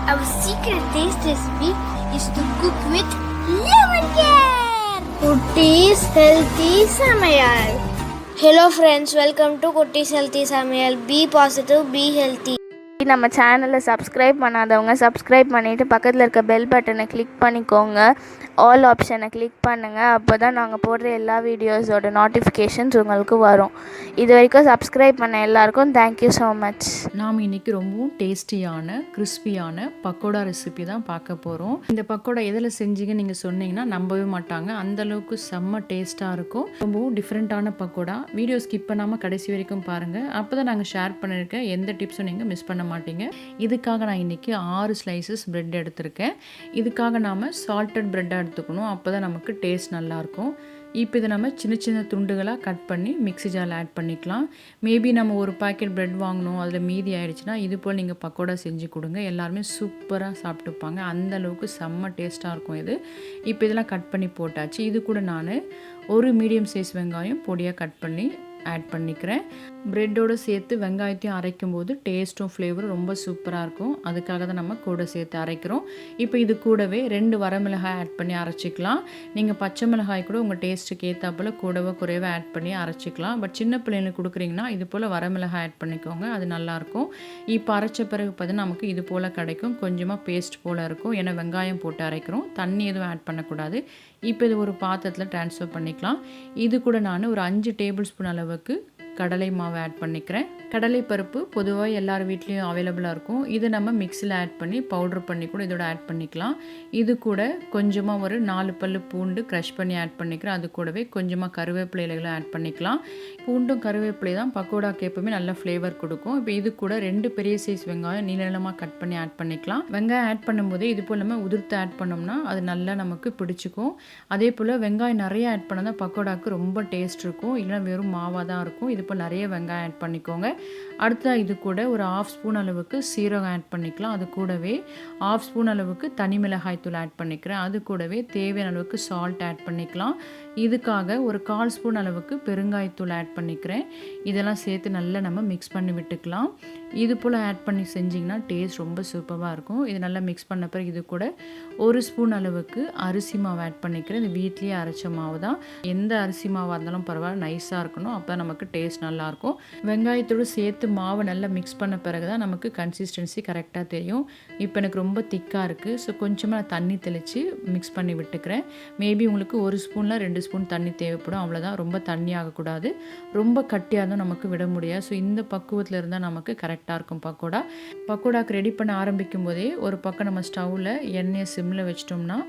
Our secret taste recipe is to cook with lemon care. Kutties Healthy Samayal. Hello friends, welcome to Kutties Healthy Samayal. Be positive, be healthy. நம்ம சேனலை subscribe பண்ணாதவங்க subscribe பண்ணிவிட்டு பக்கத்தில் இருக்க bell பட்டனை click பண்ணிக்கோங்க. All ஆப்ஷனை click பண்ணுங்கள். அப்போ தான் நாங்கள் போடுற எல்லா வீடியோஸோட நோட்டிஃபிகேஷன்ஸ் உங்களுக்கு வரும். இது வரைக்கும் சப்ஸ்கிரைப் பண்ண எல்லாருக்கும் தேங்க்யூ ஸோ மச். நாம் இன்றைக்கி ரொம்பவும் டேஸ்டியான கிறிஸ்பியான பக்கோடா ரெசிபி தான் பார்க்க போகிறோம். இந்த பக்கோடா எதில் செஞ்சீங்க நீங்கள் சொன்னீங்கன்னா நம்பவே மாட்டாங்க, அந்தளவுக்கு செம்ம டேஸ்ட்டாக இருக்கும். ரொம்பவும் டிஃப்ரெண்ட்டான பக்கோடா. வீடியோ ஸ்கிப் பண்ணாமல் கடைசி வரைக்கும் பாருங்கள். அப்போ தான் நாங்கள் ஷேர் பண்ணியிருக்கேன், எந்த டிப்ஸும் நீங்கள் மிஸ் பண்ண மாட்டீங்க. இதுக்காக நான் இன்றைக்கி 6 ஸ்லைசஸ் பிரெட் எடுத்திருக்கேன். இதுக்காக நாம் சால்டட் பிரெட்டாக எடுத்துக்கணும், அப்போ தான் நமக்கு டேஸ்ட் நல்லாயிருக்கும். இப்போ இதை நம்ம சின்ன சின்ன துண்டுகளாக கட் பண்ணி மிக்ஸி ஜாரில் ஆட் பண்ணிக்கலாம். மேபி நம்ம ஒரு பாக்கெட் பிரெட் வாங்கினோம், அதில் மீதி ஆகிடுச்சுன்னா இது போல் நீங்கள் பக்கோடா செஞ்சு கொடுங்க, எல்லாருமே சூப்பராக சாப்பிட்டுப்பாங்க. அந்தளவுக்கு செம்ம டேஸ்ட்டாக இருக்கும் இது. இப்போ இதெல்லாம் கட் பண்ணி போட்டாச்சு. இது கூட நான் ஒரு மீடியம் சைஸ் வெங்காயம் பொடியாக கட் பண்ணி ஆட் பண்ணிக்கிறேன். ப்ரெட்டோடு சேர்த்து வெங்காயத்தையும் அரைக்கும் போது டேஸ்ட்டும் ஃப்ளேவரும் ரொம்ப சூப்பராக இருக்கும். அதுக்காக தான் நம்ம கூட சேர்த்து அரைக்கிறோம். இப்போ இது கூடவே 2 வரமிளகாய் ஆட் பண்ணி அரைச்சிக்கலாம். நீங்கள் பச்சை மிளகாய் கூட உங்கள் டேஸ்ட்டுக்கு ஏற்றாப்புல கூடவோ குறைவோ ஆட் பண்ணி அரைச்சிக்கலாம். பட் சின்ன பிள்ளைங்களுக்கு கொடுக்குறீங்கன்னா இது போல் வரமிளகாய் ஆட் பண்ணிக்கோங்க, அது நல்லாயிருக்கும். இப்போ அரைச்ச பிறகு பார்த்தீங்கன்னா நமக்கு இது போல் கிடைக்கும், கொஞ்சமாக பேஸ்ட் போல் இருக்கும். ஏன்னா வெங்காயம் போட்டு அரைக்கிறோம், தண்ணி எதுவும் ஆட் பண்ணக்கூடாது. இப்போ இது ஒரு பாத்திரத்தில் ட்ரான்ஸ்ஃபர் பண்ணிக்கலாம். இது கூட நான் ஒரு 5 டேபிள் ஸ்பூன் அளவுக்கு கடலை மாவு ஆட் பண்ணிக்கிறேன். கடலை பருப்பு பொதுவாக எல்லார் வீட்லேயும் அவைலபிளாக இருக்கும். இதை நம்ம மிக்ஸியில் ஆட் பண்ணி பவுட்ரு பண்ணி கூட இதோட ஆட் பண்ணிக்கலாம். இது கூட கொஞ்சமாக ஒரு 4 பல்லு பூண்டு க்ரஷ் பண்ணி ஆட் பண்ணிக்கிறேன். அது கூடவே கொஞ்சமாக கருவேப்பிலை இலைகளை ஆட் பண்ணிக்கலாம். பூண்டும் கருவேப்பிலை தான் பக்கோடாக்கு எப்பவுமே நல்ல ஃப்ளேவர் கொடுக்கும். இப்போ இது கூட 2 பெரிய சைஸ் வெங்காயம் நீளமாக கட் பண்ணி ஆட் பண்ணிக்கலாம். வெங்காயம் ஆட் பண்ணும்போது இது போல் நம்ம உதிர்த்து ஆட் பண்ணோம்னா அது நல்லா நமக்கு பிடிச்சிக்கும். அதே போல் வெங்காயம் நிறைய ஆட் பண்ணால் பக்கோடாக்கு ரொம்ப டேஸ்ட் இருக்கும், இல்லைனா வெறும் மாவாக தான் இருக்கும். இது போல் நிறைய வெங்காயம் ஆட் பண்ணிக்கோங்க. அடுத்த இது கூட ஒரு 1/2 ஸ்பூன் அளவுக்கு சீரகம் ஆட் பண்ணிக்கலாம். அது கூடவே 1/2 ஸ்பூன் அளவுக்கு தனி மிளகாய் தூள் ஆட் பண்ணிக்கிறேன். அது கூடவே தேவையான அளவுக்கு சால்ட் ஆட் பண்ணிக்கலாம். இதுக்காக ஒரு 1/4 ஸ்பூன் அளவுக்கு பெருங்காயத்தூள் ஆட் பண்ணிக்கிறேன். இதெல்லாம் சேர்த்து நல்லா நம்ம மிக்ஸ் பண்ணி விட்டுக்கலாம். இது போல் ஆட் பண்ணி செஞ்சிங்கன்னா டேஸ்ட் ரொம்ப சூப்பராக இருக்கும். இது நல்லா மிக்ஸ் பண்ண பிறகு இது கூட 1 ஸ்பூன் அளவுக்கு அரிசி மாவு ஆட் பண்ணிக்கிறேன். இது வீட்லேயே அரைச்ச மாவு தான். எந்த அரிசி மாவாக இருந்தாலும் பரவாயில்ல, நைஸாக இருக்கணும், அப்போ நமக்கு டேஸ்ட் நல்லாயிருக்கும். வெங்காயத்தோடு சேர்த்து மாவு நல்லா மிக்ஸ் பண்ண பிறகு தான் நமக்கு கன்சிஸ்டன்சி கரெக்டாக தெரியும். இப்போ எனக்கு ரொம்ப திக்காக இருக்குது, ஸோ கொஞ்சமாக நான் தண்ணி தெளித்து மிக்ஸ் பண்ணி விட்டுக்கிறேன். மேபி உங்களுக்கு 1 ஸ்பூனில் 2 ஸ்பூன் தண்ணி தேவைப்படும், அவ்வளோதான். ரொம்ப தண்ணி ஆகக்கூடாது, ரொம்ப கட்டியாக தான் நமக்கு விட முடியாது. ஸோ இந்த பக்குவத்தில் இருந்தால் நமக்கு கரெக்டாக இருக்கும் பக்கோடா. பக்கோடாக்கு ரெடி பண்ண ஆரம்பிக்கும் போதே ஒரு பக்கம் நம்ம ஸ்டவ்வில் எண்ணெயை சிம்மில் வச்சிட்டோம்னா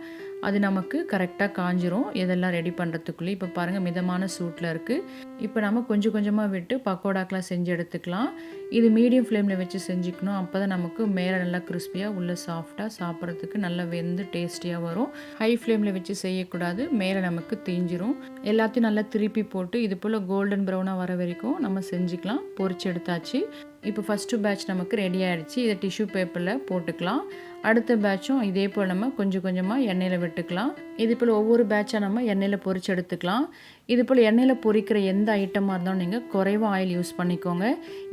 அது நமக்கு கரெக்டாக காஞ்சிரும். இதெல்லாம் ரெடி பண்ணுறதுக்குள்ளே இப்போ பாருங்கள் மிதமான சூட்டில் இருக்குது. இப்போ நம்ம கொஞ்சம் கொஞ்சமாக விட்டு பக்கோடாக்கெலாம் செஞ்சு எடுத்துக்கலாம். இது மீடியம் ஃப்ளேமில் வச்சு செஞ்சுக்கணும், அப்போ தான் நமக்கு மேலே நல்லா கிறிஸ்பியாக உள்ளே சாஃப்டாக சாப்பிட்றதுக்கு நல்லா வெந்து டேஸ்டியாக வரும். ஹை ஃப்ளேமில் வச்சு செய்யக்கூடாது, மேலே நமக்கு தீஞ்சிரும். எல்லாத்தையும் நல்லா திருப்பி போட்டு இது போல் கோல்டன் ப்ரௌனாக வர வரைக்கும் நம்ம செஞ்சுக்கலாம். பொரிச்சு எடுத்தாச்சு. இப்போ ஃபஸ்ட்டு பேட்ச் நமக்கு ரெடி ஆகிடுச்சு. இதை டிஷ்யூ பேப்பரில் போட்டுக்கலாம். அடுத்த பேட்சும் இதே போல் நம்ம கொஞ்சம் கொஞ்சமாக எண்ணெயில் விட்டுக்கலாம். இது போல் ஒவ்வொரு பேட்சாக நம்ம எண்ணெயில் பொரிச்சு எடுத்துக்கலாம். இது போல் எண்ணெயில் பொரிக்கிற எந்த ஐட்டமாக இருந்தாலும் நீங்கள் குறைவாக ஆயில் யூஸ் பண்ணிக்கோங்க.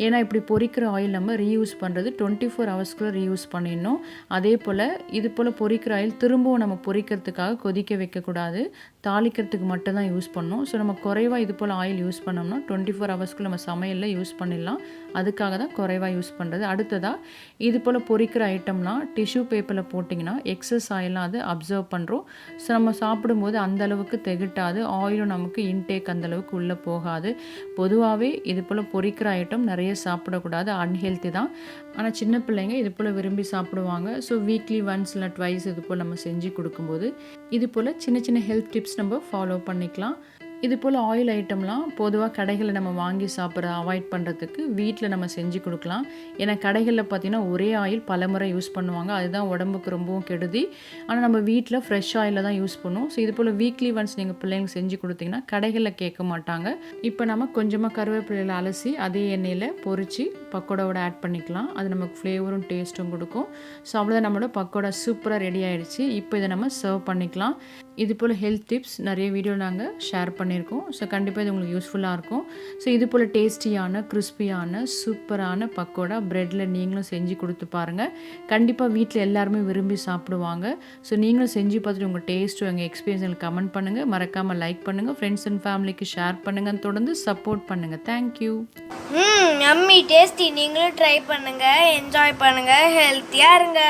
ஏன்னா இப்படி பொரிக்கிற ஆயில் நம்ம ரீயூஸ் பண்ணுறது 24 ஹவர்ஸ்க்குள்ளே ரீயூஸ் பண்ணிடணும். அதே போல் இது போல் பொரிக்கிற ஆயில் திரும்பவும் நம்ம பொரிக்கிறதுக்காக கொதிக்க வைக்கக்கூடாது, தாளிக்கிறதுக்கு மட்டும்தான் யூஸ் பண்ணணும். ஸோ நம்ம குறைவாக இது போல் ஆயில் யூஸ் பண்ணோம்னா 24 ஹவர்ஸ்க்குள்ளே நம்ம சமையலில் யூஸ் பண்ணிடலாம். அதுக்காக தான் குறைவாக யூஸ் பண்ணுறது. அடுத்ததாக இது போல் பொரிக்கிற ஐட்டம்லாம் டிஷ்யூ பேப்பரில் போட்டிங்கன்னா எக்ஸஸ் ஆயிலாம் அது அப்சர்வ் பண்ணுறோம். ஸோ நம்ம சாப்பிடும்போது அந்தளவுக்கு திகட்டாது, ஆயிலும் நமக்கு இன்டேக் அந்தளவுக்கு உள்ளே போகாது. பொதுவாகவே இது போல் பொரிக்கிற ஐட்டம் நிறைய சாப்பிடக்கூடாது, அன்ஹெல்த்தி தான். ஆனால் சின்ன பிள்ளைங்க இது போல் விரும்பி சாப்பிடுவாங்க. ஸோ வீக்லி ஒன்ஸ் இல்லை ட்வைஸ் இது போல் நம்ம செஞ்சு கொடுக்கும்போது இது போல் சின்ன சின்ன ஹெல்த் டிப்ஸ் நம்ம ஃபாலோ பண்ணிக்கலாம். இது போல் ஆயில் ஐட்டம்லாம் பொதுவாக கடைகளில் நம்ம வாங்கி சாப்பிட்ற அவாய்ட் பண்ணுறதுக்கு வீட்டில் நம்ம செஞ்சு கொடுக்கலாம். ஏன்னா கடைகளில் பார்த்திங்கன்னா ஒரே ஆயில் பலமுறை யூஸ் பண்ணுவாங்க, அதுதான் உடம்புக்கு ரொம்பவும் கெடுதி. ஆனால் நம்ம வீட்டில் ஃப்ரெஷ் ஆயிலில் தான் யூஸ் பண்ணுவோம். ஸோ இது போல் வீக்லி ஒன்ஸ் நீங்கள் பிள்ளைங்களுக்கு செஞ்சு கொடுத்தீங்கன்னா கடைகளில் கேட்க மாட்டாங்க. இப்போ நம்ம கொஞ்சமாக கருவேப்பிலையில் அலசி அதே எண்ணெயில் பொரித்து பக்கோடாவோட ஆட் பண்ணிக்கலாம். அது நமக்கு ஃப்ளேவரும் டேஸ்ட்டும் கொடுக்கும். ஸோ அவ்வளோதான், நம்மளோட பக்கோடா சூப்பராக ரெடி ஆகிடுச்சு. இப்போ இதை நம்ம சர்வ் பண்ணிக்கலாம். இது போல் ஹெல்த் டிப்ஸ் நிறைய வீடியோ நாங்கள் ஷேர் பண்ணியிருக்கோம். ஸோ கண்டிப்பாக இது உங்களுக்கு யூஸ்ஃபுல்லாக இருக்கும். ஸோ இது போல் டேஸ்டியான கிறிஸ்பியான சூப்பரான பக்கோடா ப்ரெட்டில் நீங்களும் செஞ்சு கொடுத்து பாருங்கள். கண்டிப்பாக வீட்டில் எல்லாருமே விரும்பி சாப்பிடுவாங்க. ஸோ நீங்களும் செஞ்சு பார்த்துட்டு உங்கள் டேஸ்ட்டு எங்கள் எக்ஸ்பீரியன்ஸ் கமெண்ட் பண்ணுங்கள். மறக்காமல் லைக் பண்ணுங்கள். ஃப்ரெண்ட்ஸ் அண்ட் ஃபேமிலிக்கு ஷேர் பண்ணுங்கள். தொடர்ந்து சப்போர்ட் பண்ணுங்கள். தேங்க்யூ. Yummy tasty. நீங்களும் ட்ரை பண்ணுங்கள், என்ஜாய் பண்ணுங்கள், ஹெல்த்தியாக இருங்க.